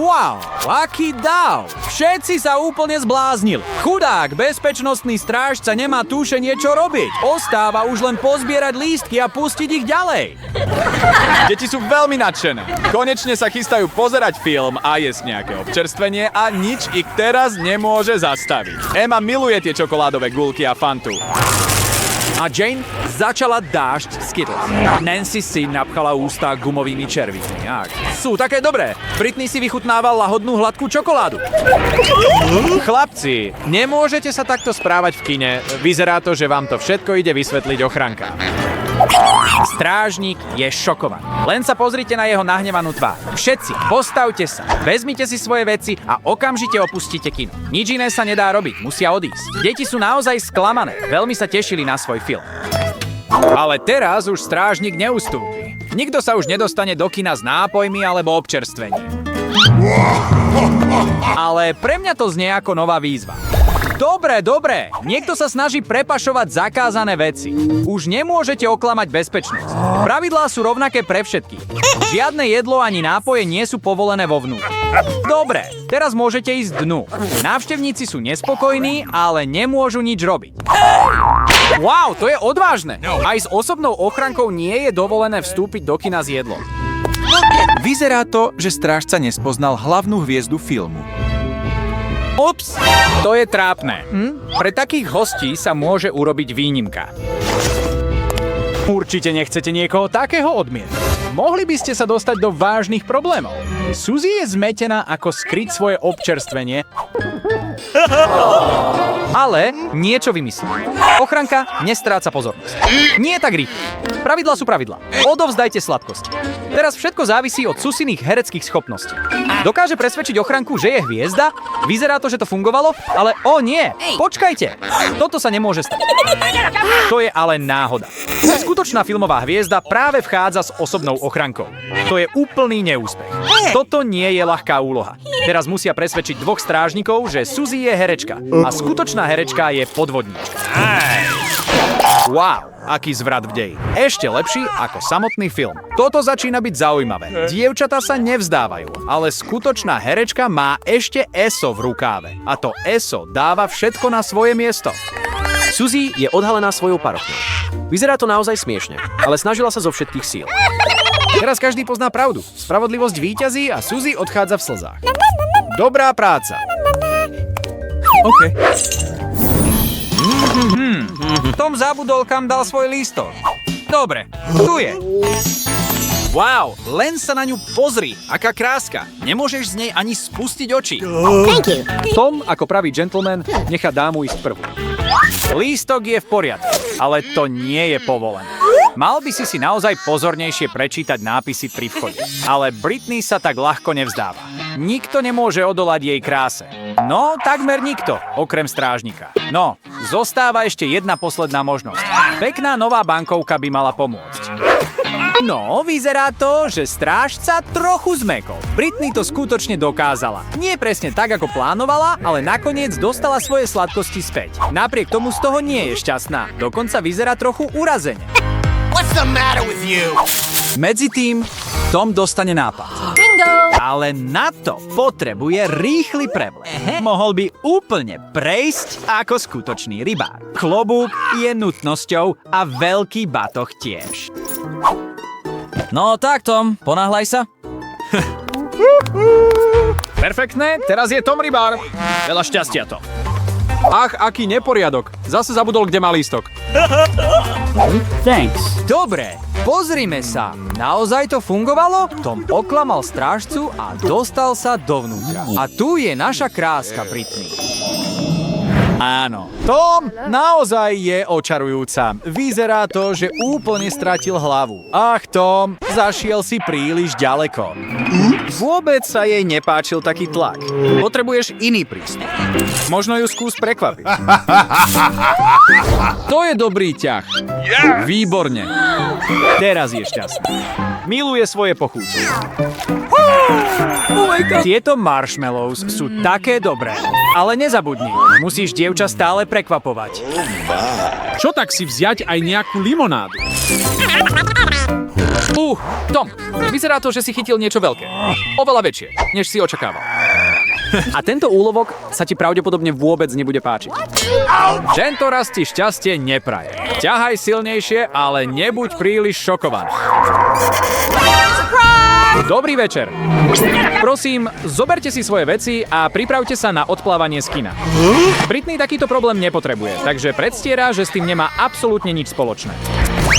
Wow, aký dáv! Všetci sa úplne zbláznili. Chudák, bezpečnostný strážca nemá tušenie, čo robiť. Ostáva už len pozbierať lístky a pustiť ich ďalej. Deti sú veľmi nadšené. Konečne sa chystajú pozerať film a jesť nejaké občerstvenie a nič ich teraz nemôže zastaviť. Emma miluje tie čokoládové guľky a fantu. A Jane začala dážď Skittles. Nancy si napchala ústa gumovými červíkmi. Sú také dobré. Britney si vychutnával lahodnú hladkú čokoládu. Chlapci, nemôžete sa takto správať v kine. Vyzerá to, že vám to všetko ide vysvetliť ochranka. Strážnik je šokovaný. Len sa pozrite na jeho nahnevanú tvár. Všetci, postavte sa, vezmite si svoje veci a okamžite opustite kino. Nič iné sa nedá robiť, musia odísť. Deti sú naozaj sklamané, veľmi sa tešili na svoj film. Ale teraz už strážnik neustúpi. Nikto sa už nedostane do kina s nápojmi alebo občerstvením. Ale pre mňa to znie ako nová výzva. Dobre, niekto sa snaží prepašovať zakázané veci. Už nemôžete oklamať bezpečnosť. Pravidlá sú rovnaké pre všetkých. Žiadne jedlo ani nápoje nie sú povolené vo vnútri. Dobre, teraz môžete ísť dnu. Návštevníci sú nespokojní, ale nemôžu nič robiť. Wow, to je odvážne. Aj s osobnou ochrankou nie je dovolené vstúpiť do kina s jedlom. Vyzerá to, že strážca nespoznal hlavnú hviezdu filmu. Ups, to je trápne. Pre takých hostí sa môže urobiť výnimka. Určite nechcete niekoho takého odmietnúť. Mohli by ste sa dostať do vážnych problémov. Suzy je zmetená, ako skryť svoje občerstvenie. Ale niečo vymyslí. Ochranka nestráca pozornosť. Nie tak rýchlo. Pravidlá sú pravidlá. Odovzdajte sladkosti. Teraz všetko závisí od Susiných hereckých schopností. Dokáže presvedčiť ochranku, že je hviezda? Vyzerá to, že to fungovalo? Ale nie! Počkajte! Toto sa nemôže stať. To je ale náhoda. Skutočná filmová hviezda práve vchádza s osobnou ochrankou. To je úplný neúspech. Toto nie je ľahká úloha. Teraz musia presvedčiť dvoch strážnikov, že Suzy je herečka a skutočná herečka je podvodníčka. Wow, aký zvrat v deji. Ešte lepší ako samotný film. Toto začína byť zaujímavé. Dievčatá sa nevzdávajú, ale skutočná herečka má ešte ESO v rukáve. A to ESO dáva všetko na svoje miesto. Suzy je odhalená svojou parochnou. Vyzerá to naozaj smiešne, ale snažila sa zo všetkých síl. Teraz každý pozná pravdu. Spravodlivosť víťazí a Suzy odchádza v slzách. Dobrá práca. OK. Tom zabudol, kam dal svoj lístok. Dobre, tu je. Wow, len sa na ňu pozri, aká kráska. Nemôžeš z nej ani spustiť oči. Tom, ako pravý gentleman, nechá dámu ísť prvú. Lístok je v poriadku, ale to nie je povolené. Mal by si naozaj pozornejšie prečítať nápisy pri vchode. Ale Britney sa tak ľahko nevzdáva. Nikto nemôže odolať jej kráse. No, takmer nikto, okrem strážnika. No, zostáva ešte jedna posledná možnosť. Pekná nová bankovka by mala pomôcť. No, vyzerá to, že strážca trochu zmekol. Britney to skutočne dokázala. Nie presne tak, ako plánovala, ale nakoniec dostala svoje sladkosti späť. Napriek tomu z toho nie je šťastná. Dokonca vyzerá trochu urazene. What's the matter with you? Medzi tým Tom dostane nápad. Bingo! Ale na to potrebuje rýchly prevlet. Mohol by úplne prejsť ako skutočný rybár. Klobúk je nutnosťou a veľký batoh tiež. No tak, Tom, ponáhľaj sa. Perfektné, teraz je Tom rybár. Veľa šťastia, Tom. Ach, aký neporiadok. Zase zabudol, kde má lístok. Dobre, pozrime sa. Naozaj to fungovalo? Tom oklamal strážcu a dostal sa dovnútra. A tu je naša kráska, Britney. Áno, Tom naozaj je očarujúca. Vyzerá to, že úplne stratil hlavu. Ach, Tom, zašiel si príliš ďaleko. Vôbec sa jej nepáčil taký tlak. Potrebuješ iný prístup. Možno ju skús prekvapiť. To je dobrý ťah. Výborne. Teraz je šťastný. Miluje svoje pochúte. Tieto marshmallows sú také dobré. Ale nezabudni, musíš dievča stále prekvapovať. Čo tak si vziať aj nejakú limonádu? Tom, vyzerá to, že si chytil niečo veľké. Oveľa väčšie, než si očakával. A tento úlovok sa ti pravdepodobne vôbec nebude páčiť. Tento raz ti šťastie nepraje. Ťahaj silnejšie, ale nebuď príliš šokovaný. Dobrý večer. Prosím, zoberte si svoje veci a pripravte sa na odplávanie z kina. Britney takýto problém nepotrebuje, takže predstiera, že s tým nemá absolútne nič spoločné.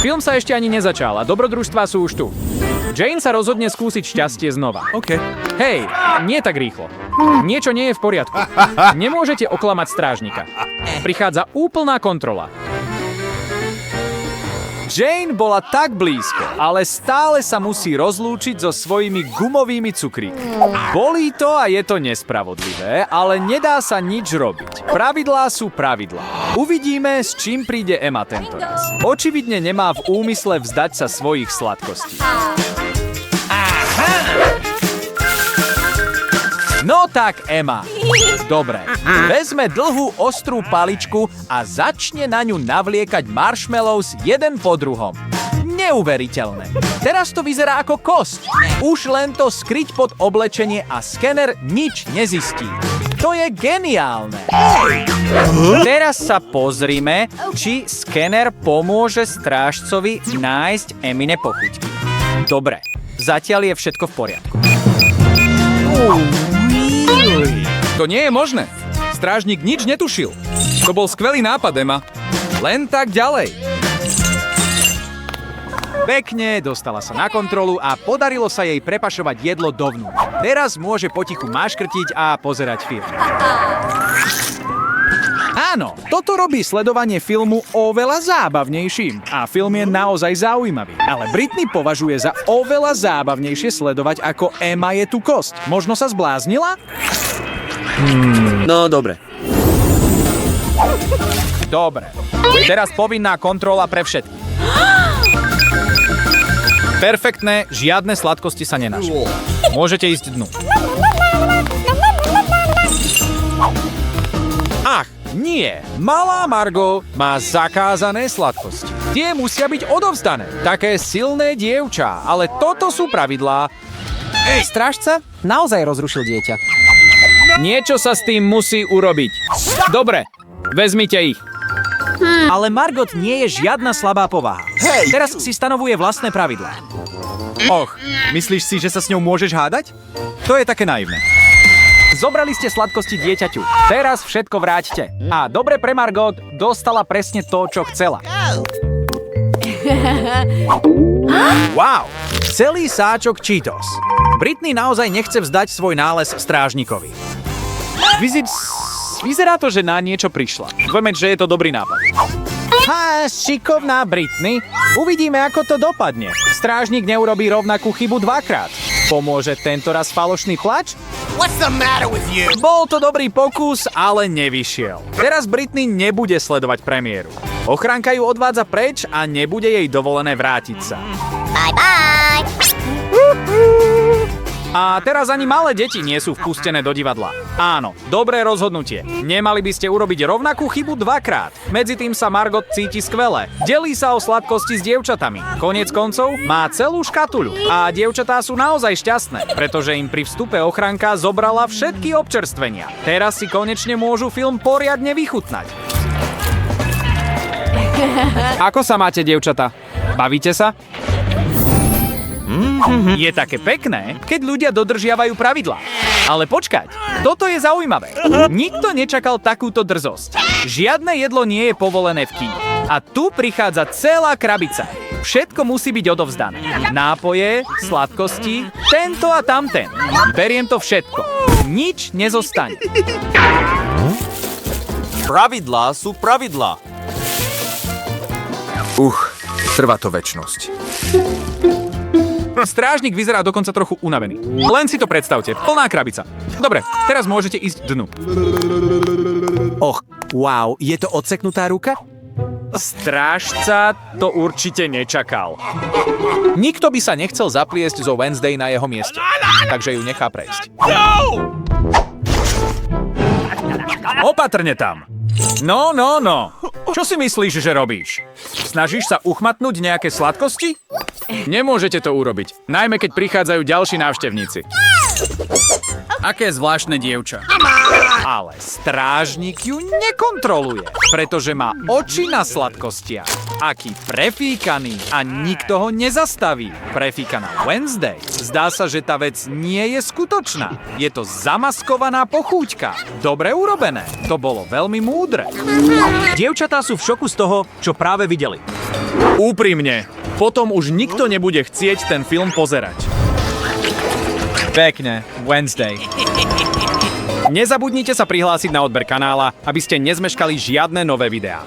Film sa ešte ani nezačal a dobrodružstvá sú už tu. Jane sa rozhodne skúsiť šťastie znova. OK. Hej, nie tak rýchlo. Niečo nie je v poriadku. Nemôžete oklamať strážnika. Prichádza úplná kontrola. Jane bola tak blízko, ale stále sa musí rozlúčiť so svojimi gumovými cukríkmi. Bolí to a je to nespravodlivé, ale nedá sa nič robiť. Pravidlá sú pravidlá. Uvidíme, s čím príde Emma tento raz. Očividne nemá v úmysle vzdať sa svojich sladkostí. No tak, Emma. Dobre. Vezme dlhú ostrú paličku a začne na ňu navliekať marshmallows jeden po druhom. Neuveriteľné. Teraz to vyzerá ako kosť. Už len to skryť pod oblečenie a skener nič nezistí. To je geniálne. Teraz sa pozrime, či skener pomôže strážcovi nájsť Emine pochuťky. Dobre, zatiaľ je všetko v poriadku. To nie je možné. Strážnik nič netušil. To bol skvelý nápad, Emma. Len tak ďalej. Pekne, dostala sa na kontrolu a podarilo sa jej prepašovať jedlo dovnútra. Teraz môže potichu maškrtiť a pozerať film. Áno, toto robí sledovanie filmu oveľa zábavnejším. A film je naozaj zaujímavý. Ale Britney považuje za oveľa zábavnejšie sledovať, ako Emma je tu kosť. Možno sa zbláznila? No, dobre. Dobre. Teraz povinná kontrola pre všetkých. Perfektné, žiadne sladkosti sa nenašli. Môžete ísť dnu. Ach, nie. Malá Margot má zakázané sladkosti. Tie musia byť odovzdané. Také silné dievča, ale toto sú pravidlá. Strážca naozaj rozrušil dieťa. Niečo sa s tým musí urobiť. Dobre, vezmite ich. Ale Margot nie je žiadna slabá povaha. Teraz si stanovuje vlastné pravidlá. Och, myslíš si, že sa s ňou môžeš hádať? To je také naivné. Zobrali ste sladkosti dieťaťu. Teraz všetko vráťte. A dobre pre Margot, dostala presne to, čo chcela. Wow, celý sáčok Cheetos. Britney naozaj nechce vzdať svoj nález strážnikovi. Vyzerá to, že na niečo prišla. Dúfame, že je to dobrý nápad. Šikovná Britney. Uvidíme, ako to dopadne. Strážnik neurobí rovnakú chybu dvakrát. Pomôže tento raz falošný plač? What's the matter with you? Bol to dobrý pokus, ale nevyšiel. Teraz Britney nebude sledovať premiéru. Ochránka ju odvádza preč a nebude jej dovolené vrátiť sa. Bye bye! A teraz ani malé deti nie sú vpustené do divadla. Áno, dobré rozhodnutie. Nemali by ste urobiť rovnakú chybu dvakrát. Medzi tým sa Margot cíti skvele. Delí sa o sladkosti s dievčatami. Koniec koncov má celú škatuľu. A dievčatá sú naozaj šťastné, pretože im pri vstupe ochránka zobrala všetky občerstvenia. Teraz si konečne môžu film poriadne vychutnať. Ako sa máte, dievčatá? Bavíte sa? Je také pekné, keď ľudia dodržiavajú pravidlá. Ale počkať, toto je zaujímavé. Nikto nečakal takúto drzosť. Žiadne jedlo nie je povolené v kine. A tu prichádza celá krabica. Všetko musí byť odovzdané. Nápoje, sladkosti, tento a tamten. Beriem to všetko. Nič nezostane. Pravidlá sú pravidlá. Trvá to večnosť. Strážnik vyzerá dokonca trochu unavený. Len si to predstavte, plná krabica. Dobre, teraz môžete ísť dnu. Och, wow, je to odseknutá ruka? Strážca to určite nečakal. Nikto by sa nechcel zapliesť zo Wednesday na jeho mieste, takže ju nechá prejsť. Opatrne tam. No. Čo si myslíš, že robíš? Snažíš sa uchmatnúť nejaké sladkosti? Nemôžete to urobiť, najmä keď prichádzajú ďalší návštevníci. Aké zvláštne dievča. Ale strážnik ju nekontroluje, pretože má oči na sladkostiach. Aký prefíkaný a nikto ho nezastaví. Prefíkaná Wednesday. Zdá sa, že tá vec nie je skutočná. Je to zamaskovaná pochúťka. Dobre urobené. To bolo veľmi múdre. Dievčatá sú v šoku z toho, čo práve videli. Úprimne, potom už nikto nebude chcieť ten film pozerať. Pekne, Wednesday. Nezabudnite sa prihlásiť na odber kanála, aby ste nezmeškali žiadne nové videá.